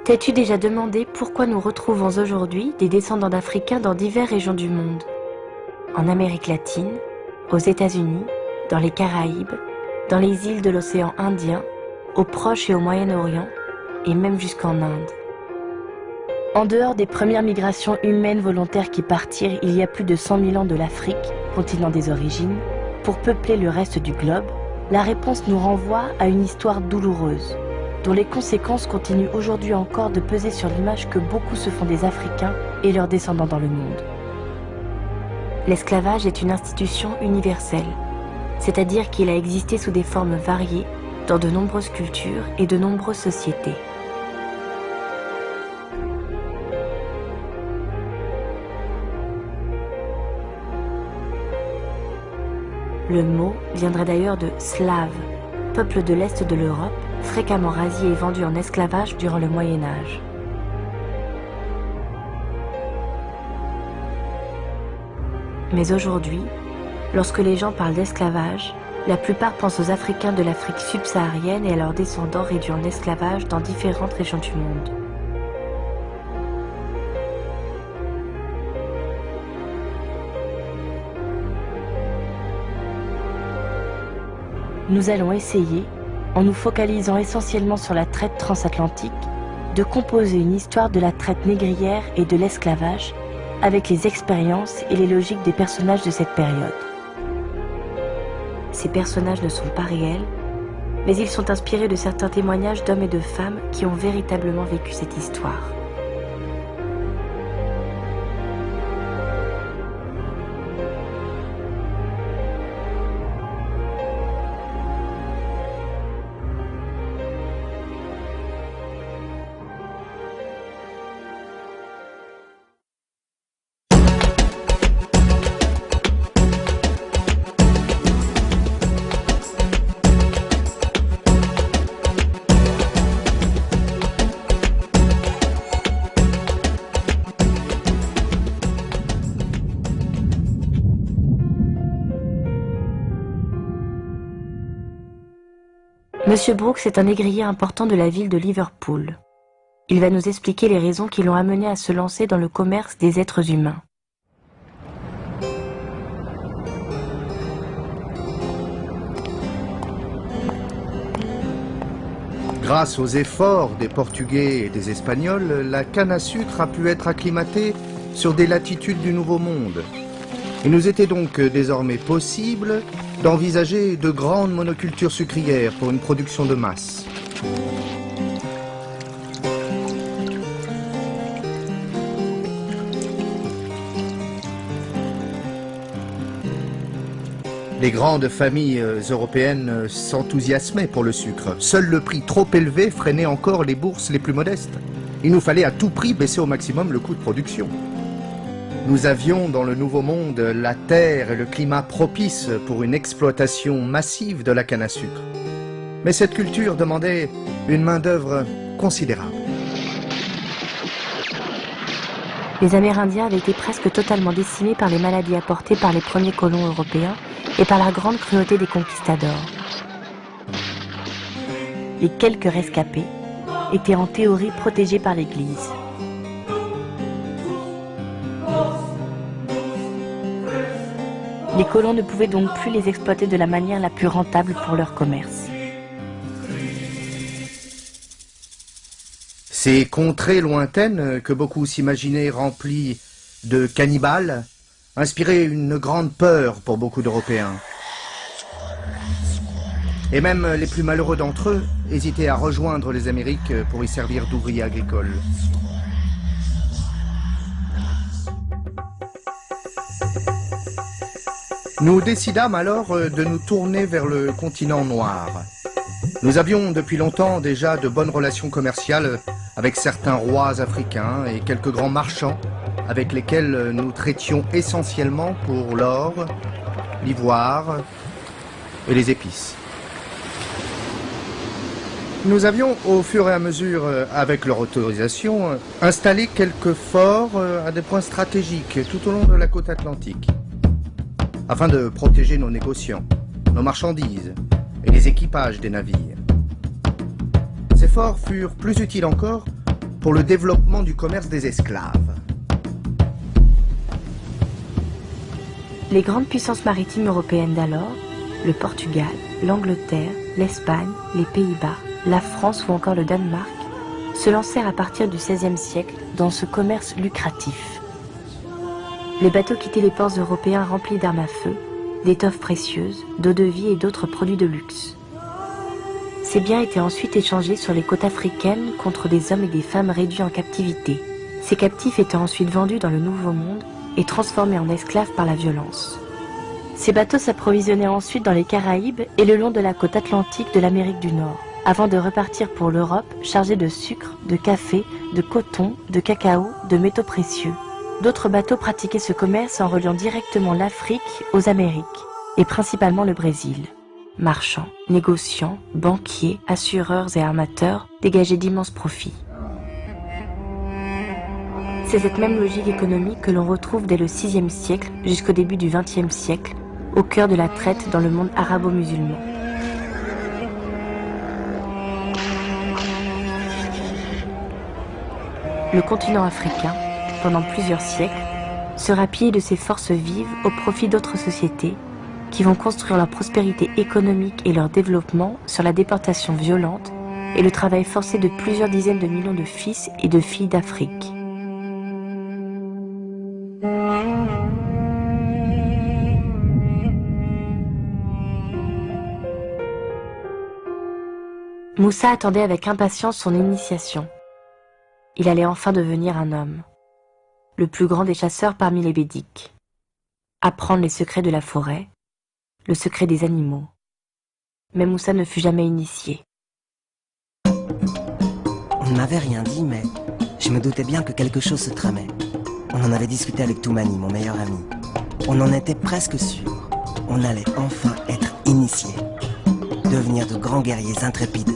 T'es-tu déjà demandé pourquoi nous retrouvons aujourd'hui des descendants d'Africains dans diverses régions du monde? En Amérique latine, aux États-Unis, dans les Caraïbes, dans les îles de l'océan Indien, au Proche et au Moyen-Orient, et même jusqu'en Inde. En dehors des premières migrations humaines volontaires qui partirent il y a plus de 100 000 ans de l'Afrique, continent des origines, pour peupler le reste du globe, la réponse nous renvoie à une histoire douloureuse, dont les conséquences continuent aujourd'hui encore de peser sur l'image que beaucoup se font des Africains et leurs descendants dans le monde. L'esclavage est une institution universelle, c'est-à-dire qu'il a existé sous des formes variées dans de nombreuses cultures et de nombreuses sociétés. Le mot viendrait d'ailleurs de slave, peuple de l'Est de l'Europe, fréquemment rasié et vendu en esclavage durant le Moyen-Âge. Mais aujourd'hui, lorsque les gens parlent d'esclavage, la plupart pensent aux Africains de l'Afrique subsaharienne et à leurs descendants réduits en esclavage dans différentes régions du monde. Nous allons essayer, en nous focalisant essentiellement sur la traite transatlantique, de composer une histoire de la traite négrière et de l'esclavage avec les expériences et les logiques des personnages de cette période. Ces personnages ne sont pas réels, mais ils sont inspirés de certains témoignages d'hommes et de femmes qui ont véritablement vécu cette histoire. Monsieur Brooks est un négrier important de la ville de Liverpool. Il va nous expliquer les raisons qui l'ont amené à se lancer dans le commerce des êtres humains. Grâce aux efforts des Portugais et des Espagnols, la canne à sucre a pu être acclimatée sur des latitudes du Nouveau Monde. Il nous était donc désormais possible d'envisager de grandes monocultures sucrières pour une production de masse. Les grandes familles européennes s'enthousiasmaient pour le sucre. Seul le prix trop élevé freinait encore les bourses les plus modestes. Il nous fallait à tout prix baisser au maximum le coût de production. Nous avions dans le Nouveau Monde la terre et le climat propices pour une exploitation massive de la canne à sucre. Mais cette culture demandait une main-d'œuvre considérable. Les Amérindiens avaient été presque totalement décimés par les maladies apportées par les premiers colons européens et par la grande cruauté des conquistadors. Les quelques rescapés étaient en théorie protégés par l'Église. Les colons ne pouvaient donc plus les exploiter de la manière la plus rentable pour leur commerce. Ces contrées lointaines que beaucoup s'imaginaient remplies de cannibales inspiraient une grande peur pour beaucoup d'Européens. Et même les plus malheureux d'entre eux hésitaient à rejoindre les Amériques pour y servir d'ouvriers agricoles. Nous décidâmes alors de nous tourner vers le continent noir. Nous avions depuis longtemps déjà de bonnes relations commerciales avec certains rois africains et quelques grands marchands avec lesquels nous traitions essentiellement pour l'or, l'ivoire et les épices. Nous avions, au fur et à mesure, avec leur autorisation, installé quelques forts à des points stratégiques tout au long de la côte atlantique, afin de protéger nos négociants, nos marchandises et les équipages des navires. Ces forts furent plus utiles encore pour le développement du commerce des esclaves. Les grandes puissances maritimes européennes d'alors, le Portugal, l'Angleterre, l'Espagne, les Pays-Bas, la France ou encore le Danemark, se lancèrent à partir du XVIe siècle dans ce commerce lucratif. Les bateaux quittaient les ports européens remplis d'armes à feu, d'étoffes précieuses, d'eau de vie et d'autres produits de luxe. Ces biens étaient ensuite échangés sur les côtes africaines contre des hommes et des femmes réduits en captivité. Ces captifs étaient ensuite vendus dans le Nouveau Monde et transformés en esclaves par la violence. Ces bateaux s'approvisionnaient ensuite dans les Caraïbes et le long de la côte atlantique de l'Amérique du Nord, avant de repartir pour l'Europe chargés de sucre, de café, de coton, de cacao, de métaux précieux. D'autres bateaux pratiquaient ce commerce en reliant directement l'Afrique aux Amériques, et principalement le Brésil. Marchands, négociants, banquiers, assureurs et armateurs dégageaient d'immenses profits. C'est cette même logique économique que l'on retrouve dès le VIe siècle jusqu'au début du XXe siècle, au cœur de la traite dans le monde arabo-musulman. Le continent africain, pendant plusieurs siècles, sera pillé de ses forces vives au profit d'autres sociétés qui vont construire leur prospérité économique et leur développement sur la déportation violente et le travail forcé de plusieurs dizaines de millions de fils et de filles d'Afrique. Moussa attendait avec impatience son initiation. Il allait enfin devenir un homme, le plus grand des chasseurs parmi les bédiques, apprendre les secrets de la forêt, le secret des animaux. Mais Moussa ne fut jamais initié. On ne m'avait rien dit, mais je me doutais bien que quelque chose se tramait. On en avait discuté avec Toumani, mon meilleur ami. On en était presque sûr. On allait enfin être initiés, devenir de grands guerriers intrépides.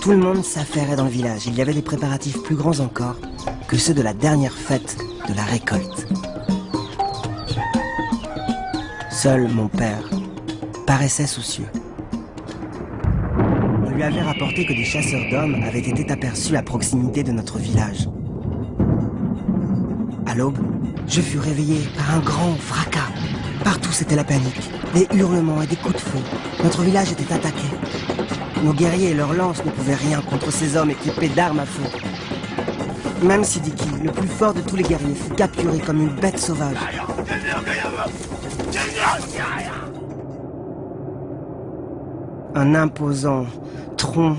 Tout le monde s'affairait dans le village. Il y avait des préparatifs plus grands encore que ceux de la dernière fête de la récolte. Seul mon père paraissait soucieux. On lui avait rapporté que des chasseurs d'hommes avaient été aperçus à proximité de notre village. À l'aube, je fus réveillé par un grand fracas. Partout c'était la panique, des hurlements et des coups de feu. Notre village était attaqué. Nos guerriers et leurs lances ne pouvaient rien contre ces hommes équipés d'armes à feu. Même Sidiki, le plus fort de tous les guerriers, fut capturé comme une bête sauvage. Un imposant tronc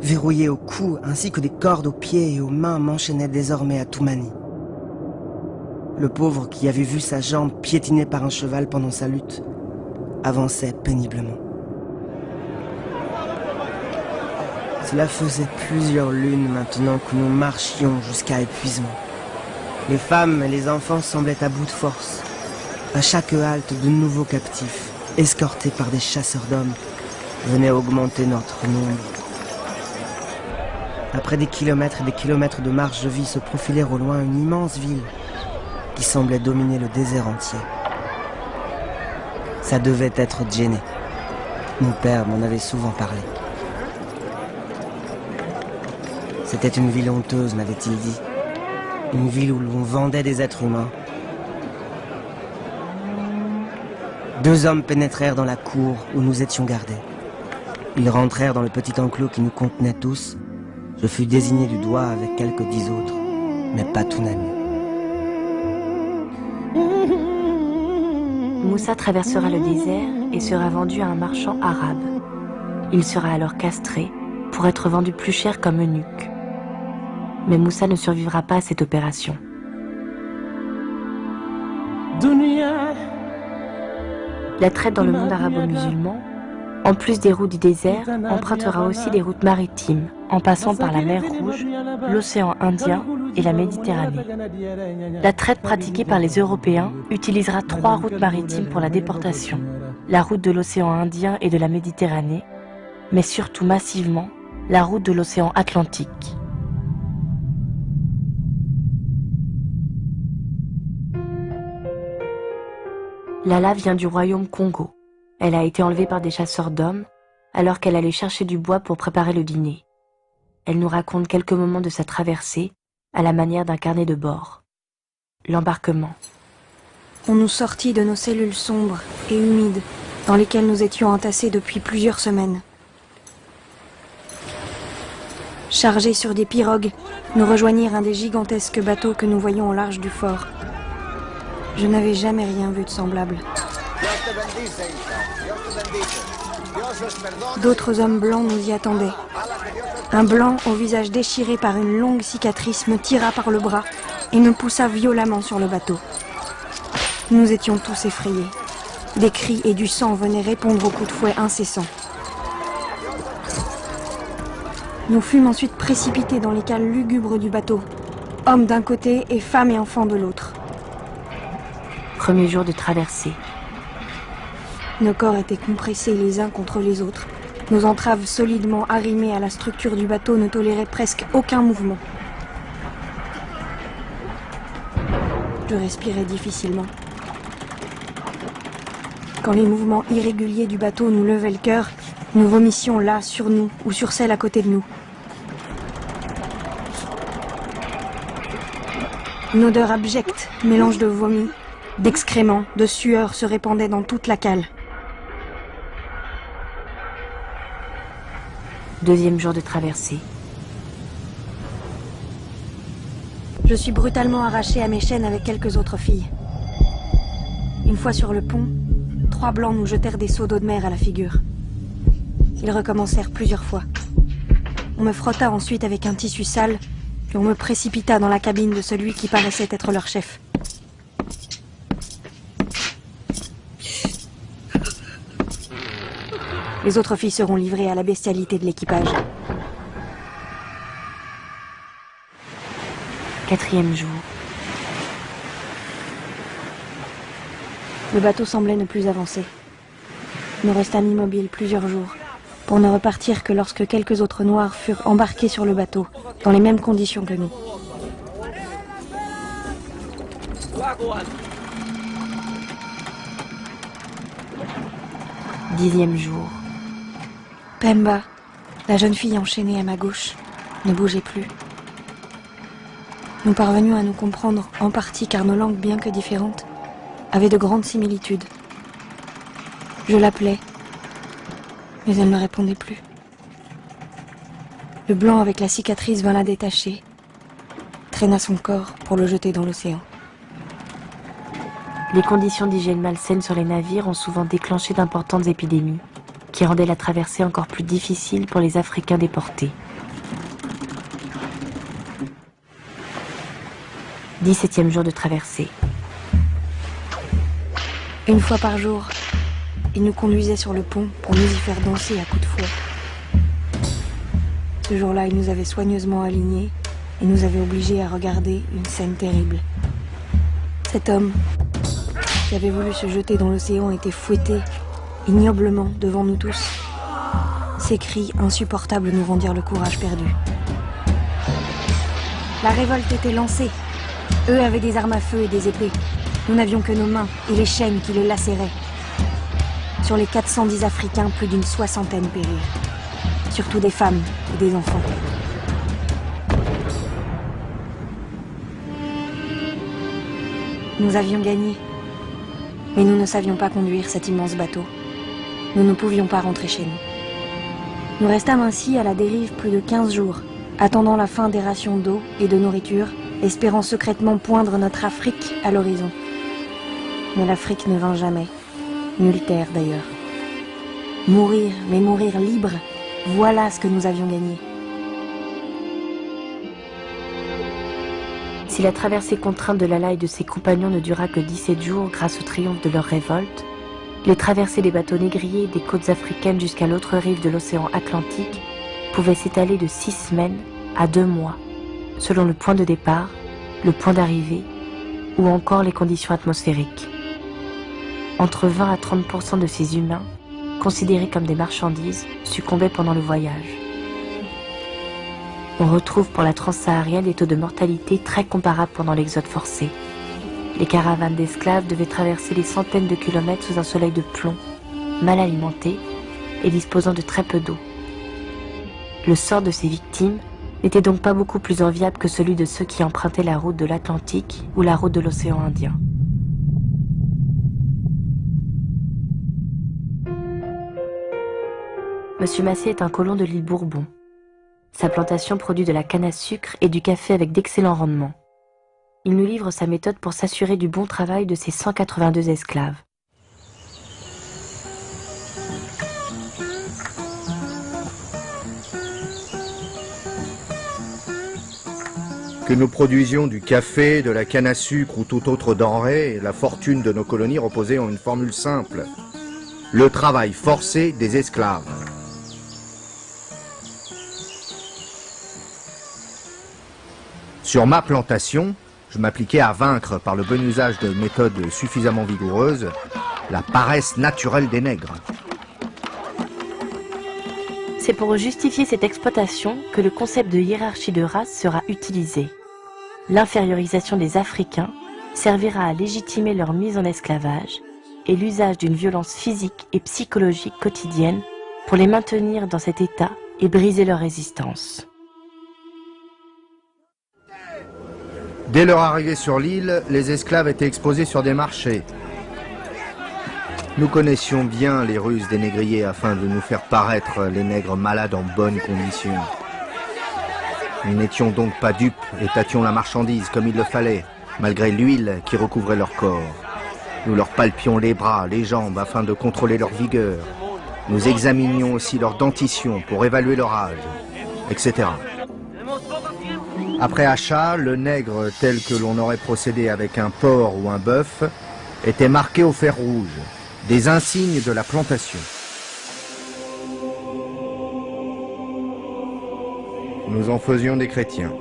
verrouillé au cou ainsi que des cordes aux pieds et aux mains m'enchaînait désormais à Toumani. Le pauvre qui avait vu sa jambe piétinée par un cheval pendant sa lutte avançait péniblement. Cela faisait plusieurs lunes maintenant que nous marchions jusqu'à épuisement. Les femmes et les enfants semblaient à bout de force. À chaque halte, de nouveaux captifs, escortés par des chasseurs d'hommes, venaient augmenter notre nombre. Après des kilomètres et des kilomètres de marche, je vis se profiler au loin une immense ville qui semblait dominer le désert entier. Ça devait être Djenné. Mon père m'en avait souvent parlé. C'était une ville honteuse, m'avait-il dit. Une ville où l'on vendait des êtres humains. 2 hommes pénétrèrent dans la cour où nous étions gardés. Ils rentrèrent dans le petit enclos qui nous contenait tous. Je fus désigné du doigt avec quelques 10 autres, mais pas Tounani. Moussa traversera le désert et sera vendu à un marchand arabe. Il sera alors castré pour être vendu plus cher comme eunuque. Mais Moussa ne survivra pas à cette opération. La traite dans le monde arabo-musulman, en plus des routes du désert, empruntera aussi des routes maritimes, en passant par la mer Rouge, l'océan Indien et la Méditerranée. La traite pratiquée par les Européens utilisera 3 routes maritimes pour la déportation. La route de l'océan Indien et de la Méditerranée, mais surtout massivement, la route de l'océan Atlantique. Lala vient du royaume Congo. Elle a été enlevée par des chasseurs d'hommes alors qu'elle allait chercher du bois pour préparer le dîner. elle nous raconte quelques moments de sa traversée à la manière d'un carnet de bord. L'embarquement. On nous sortit de nos cellules sombres et humides dans lesquelles nous étions entassés depuis plusieurs semaines. Chargés sur des pirogues, nous rejoignirent un des gigantesques bateaux que nous voyions au large du fort. Je n'avais jamais rien vu de semblable. D'autres hommes blancs nous y attendaient. Un blanc au visage déchiré par une longue cicatrice me tira par le bras et me poussa violemment sur le bateau. Nous étions tous effrayés. Des cris et du sang venaient répondre aux coups de fouet incessants. Nous fûmes ensuite précipités dans les cales lugubres du bateau, hommes d'un côté et femmes et enfants de l'autre. Premier jour de traversée. Nos corps étaient compressés les uns contre les autres. Nos entraves solidement arrimées à la structure du bateau ne toléraient presque aucun mouvement. Je respirais difficilement. Quand les mouvements irréguliers du bateau nous levaient le cœur, nous vomissions là, sur nous, ou sur celle à côté de nous. Une odeur abjecte, mélange de vomi, d'excréments, de sueur se répandait dans toute la cale. Deuxième jour de traversée. Je suis brutalement arrachée à mes chaînes avec quelques autres filles. Une fois sur le pont, 3 blancs nous jetèrent des seaux d'eau de mer à la figure. Ils recommencèrent plusieurs fois. On me frotta ensuite avec un tissu sale, puis on me précipita dans la cabine de celui qui paraissait être leur chef. Les autres filles seront livrées à la bestialité de l'équipage. Quatrième jour. Le bateau semblait ne plus avancer. Nous restâmes immobiles plusieurs jours, pour ne repartir que lorsque quelques autres noirs furent embarqués sur le bateau, dans les mêmes conditions que nous. Dixième jour. Pemba, la jeune fille enchaînée à ma gauche, ne bougeait plus. Nous parvenions à nous comprendre en partie car nos langues, bien que différentes, avaient de grandes similitudes. Je l'appelais, mais elle ne répondait plus. Le blanc avec la cicatrice vint la détacher, traîna son corps pour le jeter dans l'océan. Les conditions d'hygiène malsaines sur les navires ont souvent déclenché d'importantes épidémies, qui rendaient la traversée encore plus difficile pour les Africains déportés. 17e jour de traversée. Une fois par jour, il nous conduisait sur le pont pour nous y faire danser à coups de fouet. Ce jour-là, il nous avait soigneusement alignés et nous avait obligés à regarder une scène terrible. Cet homme, qui avait voulu se jeter dans l'océan, était fouetté ignoblement devant nous tous. Ses cris insupportables nous rendirent le courage perdu. La révolte était lancée. Eux avaient des armes à feu et des épées. Nous n'avions que nos mains et les chaînes qui les lacéraient. Sur les 410 Africains, plus d'une 60aine périrent. Surtout des femmes et des enfants. Nous avions gagné. Mais nous ne savions pas conduire cet immense bateau. Nous ne pouvions pas rentrer chez nous. Nous restâmes ainsi à la dérive plus de 15 jours, attendant la fin des rations d'eau et de nourriture, espérant secrètement poindre notre Afrique à l'horizon. Mais l'Afrique ne vint jamais, nulle terre d'ailleurs. Mourir, mais mourir libre, voilà ce que nous avions gagné. Si la traversée contrainte de Lala et de ses compagnons ne dura que 17 jours grâce au triomphe de leur révolte, les traversées des bateaux négriers des côtes africaines jusqu'à l'autre rive de l'océan Atlantique pouvaient s'étaler de 6 semaines à 2 mois, selon le point de départ, le point d'arrivée ou encore les conditions atmosphériques. Entre 20 à 30% de ces humains, considérés comme des marchandises, succombaient pendant le voyage. On retrouve pour la transsaharienne des taux de mortalité très comparables pendant l'exode forcé. Les caravanes d'esclaves devaient traverser les centaines de kilomètres sous un soleil de plomb, mal alimenté et disposant de très peu d'eau. Le sort de ces victimes n'était donc pas beaucoup plus enviable que celui de ceux qui empruntaient la route de l'Atlantique ou la route de l'océan Indien. Monsieur Massé est un colon de l'île Bourbon. Sa plantation produit de la canne à sucre et du café avec d'excellents rendements. Il nous livre sa méthode pour s'assurer du bon travail de ses 182 esclaves. Que nous produisions du café, de la canne à sucre ou toute autre denrée, la fortune de nos colonies reposait en une formule simple. Le travail forcé des esclaves. Sur ma plantation, je m'appliquais à vaincre par le bon usage de méthodes suffisamment vigoureuses la paresse naturelle des nègres. C'est pour justifier cette exploitation que le concept de hiérarchie de race sera utilisé. L'infériorisation des Africains servira à légitimer leur mise en esclavage et l'usage d'une violence physique et psychologique quotidienne pour les maintenir dans cet état et briser leur résistance. Dès leur arrivée sur l'île, les esclaves étaient exposés sur des marchés. Nous connaissions bien les ruses des négriers afin de nous faire paraître les nègres malades en bonnes conditions. Nous n'étions donc pas dupes et tâtions la marchandise comme il le fallait, malgré l'huile qui recouvrait leur corps. Nous leur palpions les bras, les jambes afin de contrôler leur vigueur. Nous examinions aussi leur dentition pour évaluer leur âge, etc. Après achat, le nègre tel que l'on aurait procédé avec un porc ou un bœuf était marqué au fer rouge, des insignes de la plantation. Nous en faisions des chrétiens.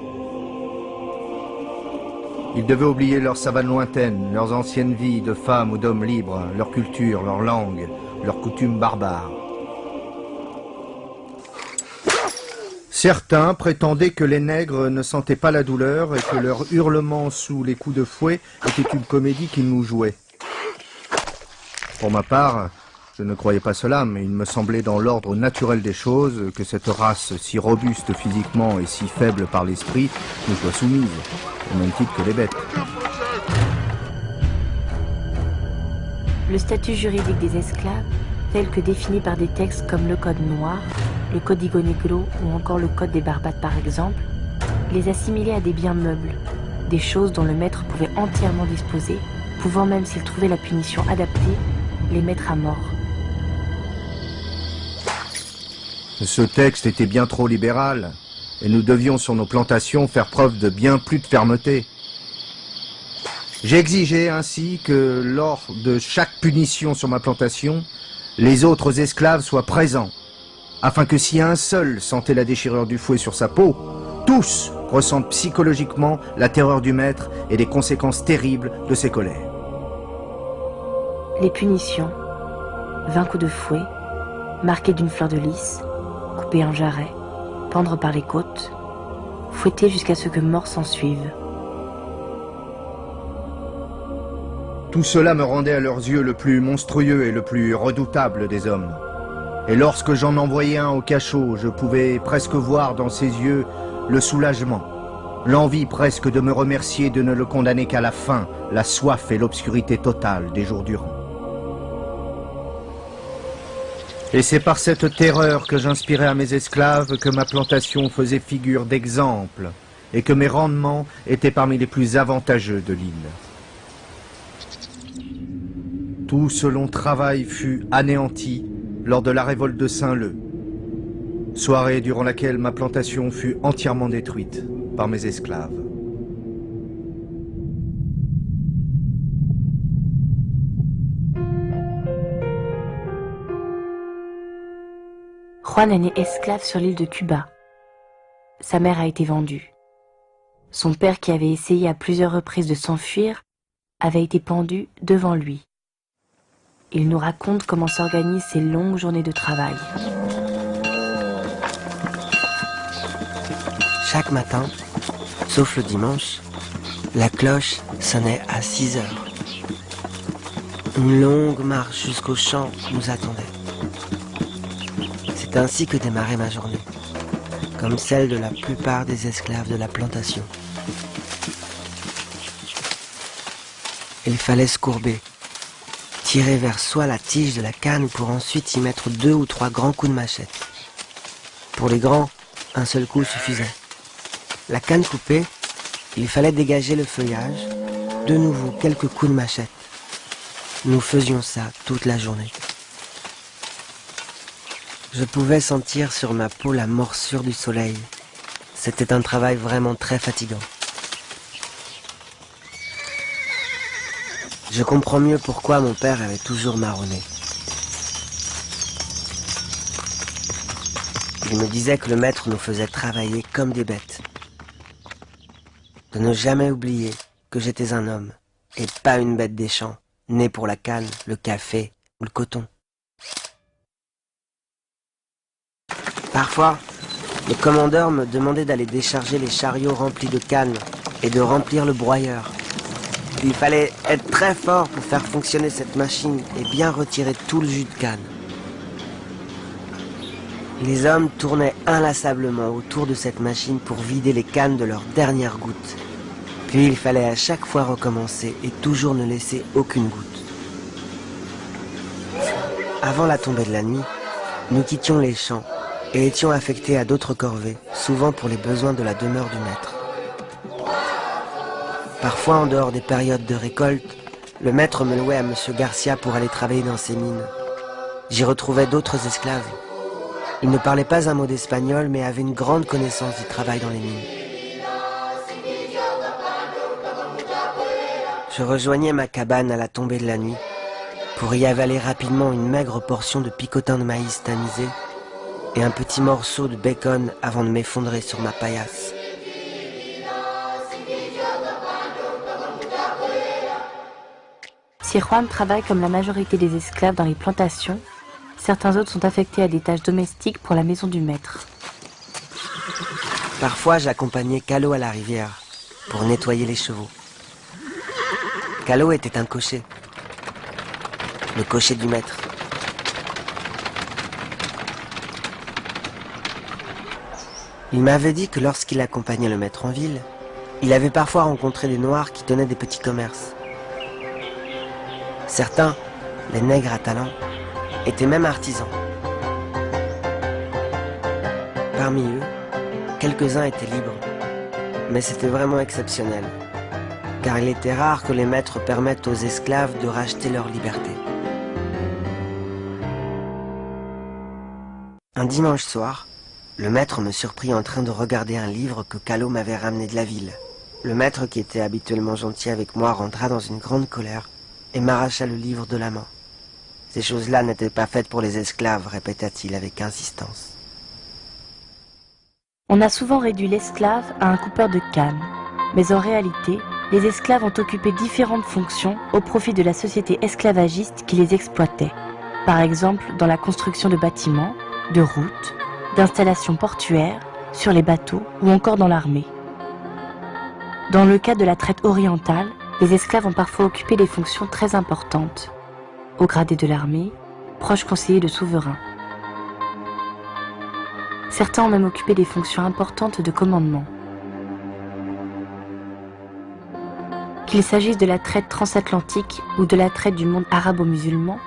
Ils devaient oublier leurs savanes lointaines, leurs anciennes vies de femmes ou d'hommes libres, leur culture, leur langue, leurs coutumes barbares. Certains prétendaient que les nègres ne sentaient pas la douleur et que leur hurlement sous les coups de fouet était une comédie qu'ils nous jouaient. Pour ma part, je ne croyais pas cela, mais il me semblait dans l'ordre naturel des choses que cette race si robuste physiquement et si faible par l'esprit nous soit soumise, au même titre que les bêtes. Le statut juridique des esclaves, tel que défini par des textes comme le Code noir, le Código Negro ou encore le Code des Barbades par exemple, les assimilait à des biens meubles, des choses dont le maître pouvait entièrement disposer, pouvant même s'il trouvait la punition adaptée, les mettre à mort. Ce texte était bien trop libéral, et nous devions sur nos plantations faire preuve de bien plus de fermeté. J'exigeais ainsi que lors de chaque punition sur ma plantation, les autres esclaves soient présents, afin que si un seul sentait la déchirure du fouet sur sa peau, tous ressentent psychologiquement la terreur du maître et les conséquences terribles de ses colères. Les punitions, 20 coups de fouet, marqués d'une fleur de lys, couper un jarret, pendre par les côtes, fouetter jusqu'à ce que mort s'ensuive. Tout cela me rendait à leurs yeux le plus monstrueux et le plus redoutable des hommes. Et lorsque j'en envoyais un au cachot, je pouvais presque voir dans ses yeux le soulagement, l'envie presque de me remercier de ne le condamner qu'à la faim, la soif et l'obscurité totale des jours durant. Et c'est par cette terreur que j'inspirais à mes esclaves que ma plantation faisait figure d'exemple et que mes rendements étaient parmi les plus avantageux de l'île. Tout ce long travail fut anéanti lors de la révolte de Saint-Leu, soirée durant laquelle ma plantation fut entièrement détruite par mes esclaves. Juan est né esclave sur l'île de Cuba. Sa mère a été vendue. Son père, qui avait essayé à plusieurs reprises de s'enfuir, avait été pendu devant lui. Il nous raconte comment s'organisent ces longues journées de travail. Chaque matin, sauf le dimanche, la cloche sonnait à 6 heures. Une longue marche jusqu'au champ nous attendait. C'est ainsi que démarrait ma journée. comme celle de la plupart des esclaves de la plantation. Il fallait se courber, tirer vers soi la tige de la canne pour ensuite y mettre 2 ou 3 grands coups de machette. Pour les grands, un seul coup suffisait. La canne coupée, il fallait dégager le feuillage, de nouveau quelques coups de machette. Nous faisions ça toute la journée. Je pouvais sentir sur ma peau la morsure du soleil. C'était un travail vraiment très fatigant. Je comprends mieux pourquoi mon père avait toujours marronné. Il me disait que le maître nous faisait travailler comme des bêtes. De ne jamais oublier que j'étais un homme, et pas une bête des champs, née pour la canne, le café ou le coton. Parfois, le commandeur me demandait d'aller décharger les chariots remplis de cannes et de remplir le broyeur. Il fallait être très fort pour faire fonctionner cette machine et bien retirer tout le jus de canne. Les hommes tournaient inlassablement autour de cette machine pour vider les cannes de leurs dernières gouttes. Puis il fallait à chaque fois recommencer et toujours ne laisser aucune goutte. Avant la tombée de la nuit, nous quittions les champs et étions affectés à d'autres corvées, souvent pour les besoins de la demeure du maître. Parfois, en dehors des périodes de récolte, le maître me louait à M. Garcia pour aller travailler dans ses mines. J'y retrouvais d'autres esclaves. Ils ne parlaient pas un mot d'espagnol, mais avaient une grande connaissance du travail dans les mines. Je rejoignais ma cabane à la tombée de la nuit pour y avaler rapidement une maigre portion de picotin de maïs tamisé et un petit morceau de bacon avant de m'effondrer sur ma paillasse. Si Juan travaille comme la majorité des esclaves dans les plantations, certains autres sont affectés à des tâches domestiques pour la maison du maître. Parfois, j'accompagnais Calo à la rivière pour nettoyer les chevaux. Calo était un cocher, le cocher du maître. Il m'avait dit que lorsqu'il accompagnait le maître en ville, il avait parfois rencontré des Noirs qui tenaient des petits commerces. Certains, les nègres à talent, étaient même artisans. Parmi eux, quelques-uns étaient libres, mais c'était vraiment exceptionnel, car il était rare que les maîtres permettent aux esclaves de racheter leur liberté. Un dimanche soir, le maître me surprit en train de regarder un livre que Calo m'avait ramené de la ville. Le maître, qui était habituellement gentil avec moi, rentra dans une grande colère et m'arracha le livre de la main. Ces choses-là n'étaient pas faites pour les esclaves, répéta-t-il avec insistance. On a souvent réduit l'esclave à un coupeur de canne, mais en réalité, les esclaves ont occupé différentes fonctions au profit de la société esclavagiste qui les exploitait. Par exemple, dans la construction de bâtiments, de routes, d'installations portuaires, sur les bateaux ou encore dans l'armée. Dans le cas de la traite orientale, les esclaves ont parfois occupé des fonctions très importantes, au gradé de l'armée, proches conseillers de souverains. Certains ont même occupé des fonctions importantes de commandement. Qu'il s'agisse de la traite transatlantique ou de la traite du monde arabo-musulman,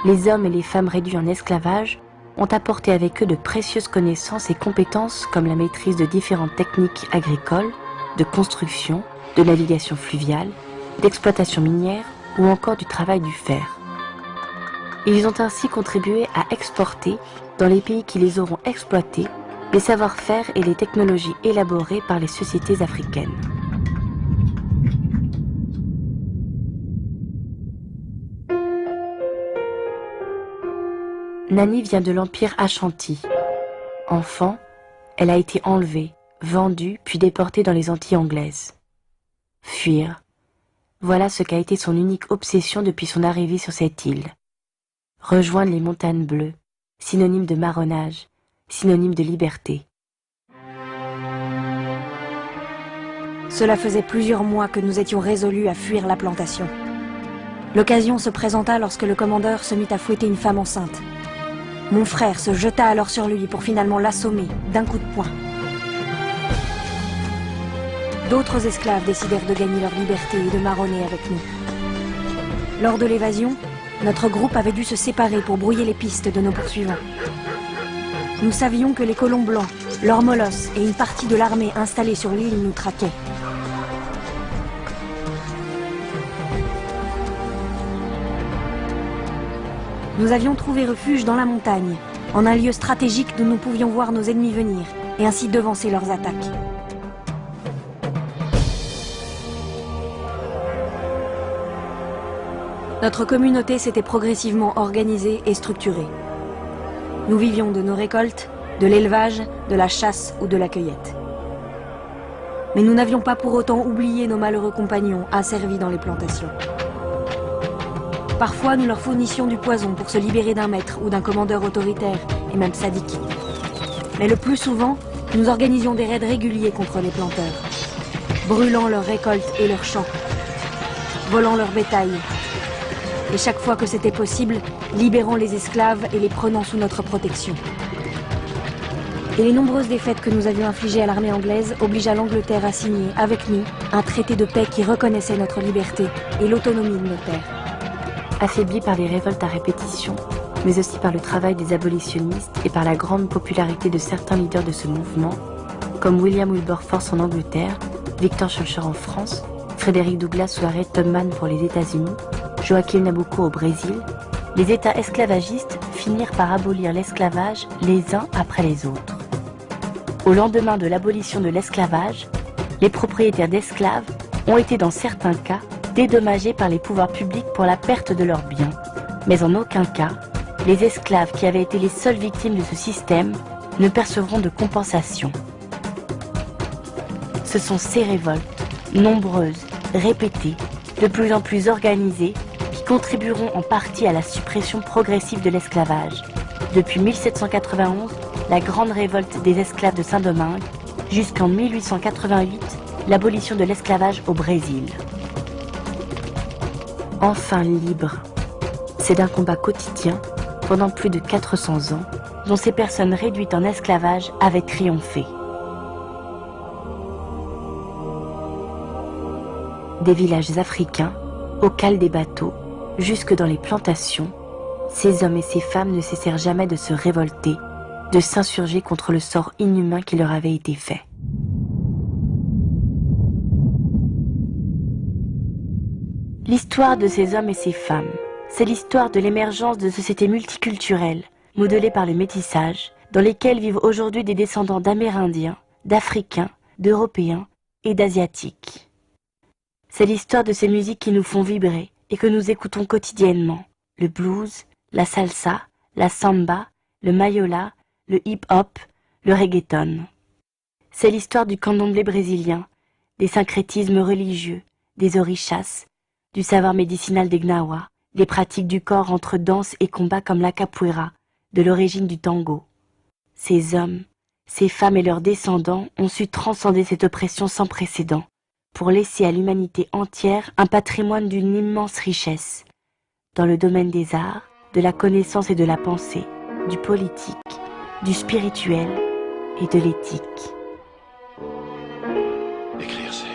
les hommes et les femmes réduits en esclavage ont apporté avec eux de précieuses connaissances et compétences comme la maîtrise de différentes techniques agricoles, de construction, de navigation fluviale, d'exploitation minière ou encore du travail du fer. Ils ont ainsi contribué à exporter, dans les pays qui les auront exploités, les savoir-faire et les technologies élaborées par les sociétés africaines. Nani vient de l'Empire Ashanti. Enfant, elle a été enlevée, vendue puis déportée dans les Antilles anglaises. Fuir. Voilà ce qu'a été son unique obsession depuis son arrivée sur cette île. Rejoindre les montagnes bleues, synonyme de marronnage, synonyme de liberté. Cela faisait plusieurs mois que nous étions résolus à fuir la plantation. L'occasion se présenta lorsque le commandeur se mit à fouetter une femme enceinte. Mon frère se jeta alors sur lui pour finalement l'assommer d'un coup de poing. d'autres esclaves décidèrent de gagner leur liberté et de marronner avec nous. Lors de l'évasion, notre groupe avait dû se séparer pour brouiller les pistes de nos poursuivants. Nous savions que les colons blancs, leurs molosses et une partie de l'armée installée sur l'île nous traquaient. Nous avions trouvé refuge dans la montagne, en un lieu stratégique d'où nous pouvions voir nos ennemis venir et ainsi devancer leurs attaques. Notre communauté s'était progressivement organisée et structurée. Nous vivions de nos récoltes, de l'élevage, de la chasse ou de la cueillette. Mais nous n'avions pas pour autant oublié nos malheureux compagnons asservis dans les plantations. Parfois, nous leur fournissions du poison pour se libérer d'un maître ou d'un commandeur autoritaire et même sadique. Mais le plus souvent, nous organisions des raids réguliers contre les planteurs, brûlant leurs récoltes et leurs champs, volant leur bétail, et chaque fois que c'était possible, libérant les esclaves et les prenant sous notre protection. Et les nombreuses défaites que nous avions infligées à l'armée anglaise obligea l'Angleterre à signer, avec nous, un traité de paix qui reconnaissait notre liberté et l'autonomie de nos terres. Affaiblis par les révoltes à répétition, mais aussi par le travail des abolitionnistes et par la grande popularité de certains leaders de ce mouvement, comme William Wilberforce en Angleterre, Victor Schœlcher en France, Frédéric Douglass ou Harriet Tubman pour les États-Unis, Joaquim Nabuco au Brésil, les États esclavagistes finirent par abolir l'esclavage les uns après les autres. Au lendemain de l'abolition de l'esclavage, les propriétaires d'esclaves ont été dans certains cas dédommagés par les pouvoirs publics pour la perte de leurs biens. Mais en aucun cas, les esclaves qui avaient été les seules victimes de ce système ne percevront de compensation. Ce sont ces révoltes, nombreuses, répétées, de plus en plus organisées, qui contribueront en partie à la suppression progressive de l'esclavage. Depuis 1791, la grande révolte des esclaves de Saint-Domingue, jusqu'en 1888, l'abolition de l'esclavage au Brésil. Enfin libre. C'est d'un combat quotidien, pendant plus de 400 ans, dont ces personnes réduites en esclavage avaient triomphé. Des villages africains, au cale des bateaux, jusque dans les plantations, ces hommes et ces femmes ne cessèrent jamais de se révolter, de s'insurger contre le sort inhumain qui leur avait été fait. L'histoire de ces hommes et ces femmes, c'est l'histoire de l'émergence de sociétés multiculturelles, modelées par le métissage, dans lesquelles vivent aujourd'hui des descendants d'Amérindiens, d'Africains, d'Européens et d'Asiatiques. C'est l'histoire de ces musiques qui nous font vibrer et que nous écoutons quotidiennement. Le blues, la salsa, la samba, le mayola, le hip-hop, le reggaeton. C'est l'histoire du candomblé brésilien, des syncrétismes religieux, des orishas, du savoir médicinal des Gnawa, des pratiques du corps entre danse et combat comme la capoeira, de l'origine du tango. Ces hommes, ces femmes et leurs descendants ont su transcender cette oppression sans précédent pour laisser à l'humanité entière un patrimoine d'une immense richesse, dans le domaine des arts, de la connaissance et de la pensée, du politique, du spirituel et de l'éthique. Écrire, c'est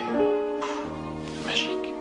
magique.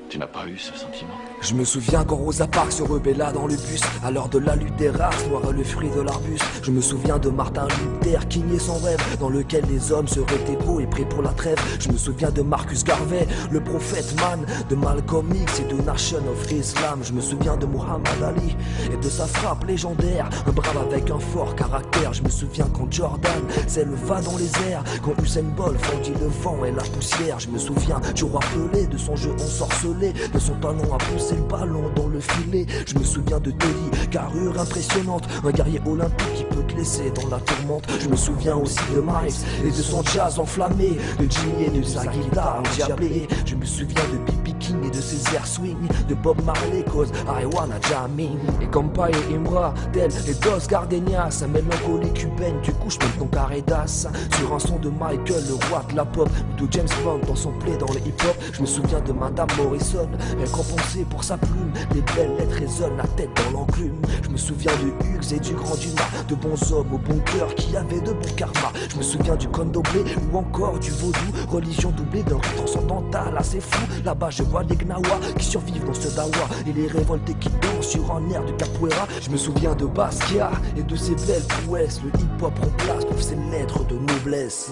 Tu n'as pas eu ce sentiment? Je me souviens quand Rosa Parks se rebella dans le bus à l'heure de la lutte des races, noir le fruit de l'arbuste. Je me souviens de Martin Luther King et son rêve, dans lequel les hommes seraient égaux et prêts pour la trêve. Je me souviens de Marcus Garvey, le prophète man, de Malcolm X et de Nation of Islam. Je me souviens de Muhammad Ali et de sa frappe légendaire, un brave avec un fort caractère. Je me souviens quand Jordan s'éleva dans les airs, quand Usain Bolt fendit le vent et la poussière. Je me souviens du roi Pelé, de son jeu ensorcelé, de son talent à pousser le ballon dans le filet. Je me souviens de Deli, carrure impressionnante, un guerrier olympique qui peut te laisser dans la tourmente. Je me souviens aussi de Miles et de son jazz enflammé, de Jimmy et de sa guitare endiablée. Je me souviens de Bibi King et de ses airs swing, de Bob Marley cause Ariwana jamming. Et comme Paye et Imra, Del et Dos Gardenias, sa mélancolie cubaine, du coup j'pète ton carré d'as. Sur un son de Michael, le roi de la pop, ou de James Brown dans son play dans le hip-hop. Je me souviens de Madame Morrison, récompensée pour sa plume, les belles lettres résonnent, la tête dans l'enclume. Je me souviens de Hughes et du Grand Dumas, de bons hommes au bon cœur qui avaient de bons karmas. Je me souviens du Condoblé ou encore du vaudou, religion doublée d'un rite transcendantal assez fou. Là-bas je vois les Gnawa qui survivent dans ce dawa et les révoltés qui dansent sur un air de capoeira. Je me souviens de Basquiat et de ses belles prouesses. Le hip-hop remplace toutes ces lettres de noblesse.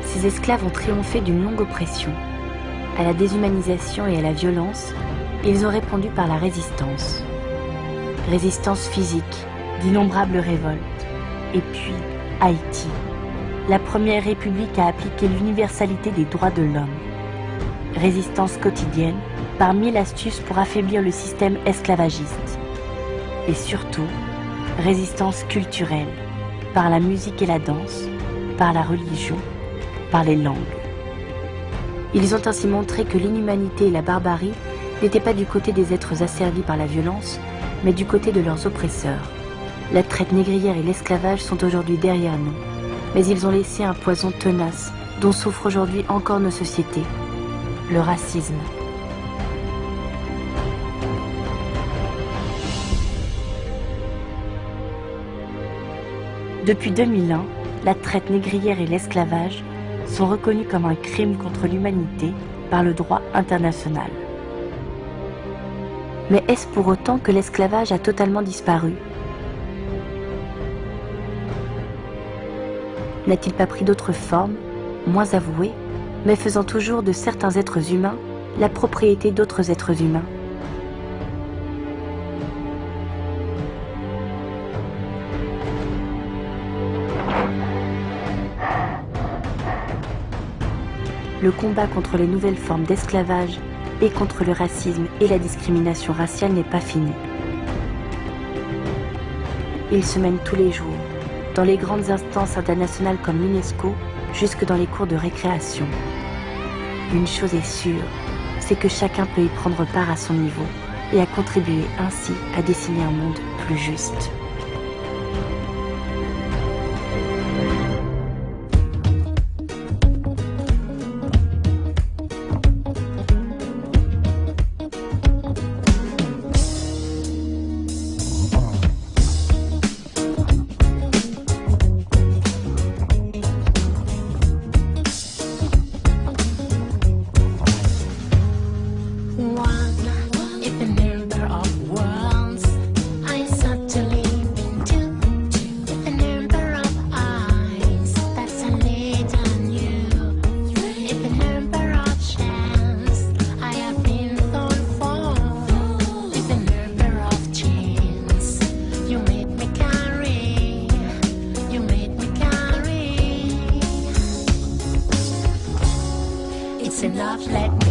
Ces esclaves ont triomphé d'une longue oppression. À la déshumanisation et à la violence, ils ont répondu par la résistance. Résistance physique, d'innombrables révoltes. Et puis, Haïti, la première république à appliquer l'universalité des droits de l'homme. Résistance quotidienne, par 1000 astuces pour affaiblir le système esclavagiste. Et surtout, résistance culturelle, par la musique et la danse, par la religion, par les langues. Ils ont ainsi montré que l'inhumanité et la barbarie n'étaient pas du côté des êtres asservis par la violence, mais du côté de leurs oppresseurs. La traite négrière et l'esclavage sont aujourd'hui derrière nous, mais ils ont laissé un poison tenace dont souffrent aujourd'hui encore nos sociétés, le racisme. Depuis 2001, la traite négrière et l'esclavage sont reconnus comme un crime contre l'humanité par le droit international. Mais est-ce pour autant que l'esclavage a totalement disparu? N'a-t-il pas pris d'autres formes, moins avouées, mais faisant toujours de certains êtres humains la propriété d'autres êtres humains? Le combat contre les nouvelles formes d'esclavage et contre le racisme et la discrimination raciale n'est pas fini. Il se mène tous les jours, dans les grandes instances internationales comme l'UNESCO, jusque dans les cours de récréation. Une chose est sûre, c'est que chacun peut y prendre part à son niveau et à contribuer ainsi à dessiner un monde plus juste. It's enough, let me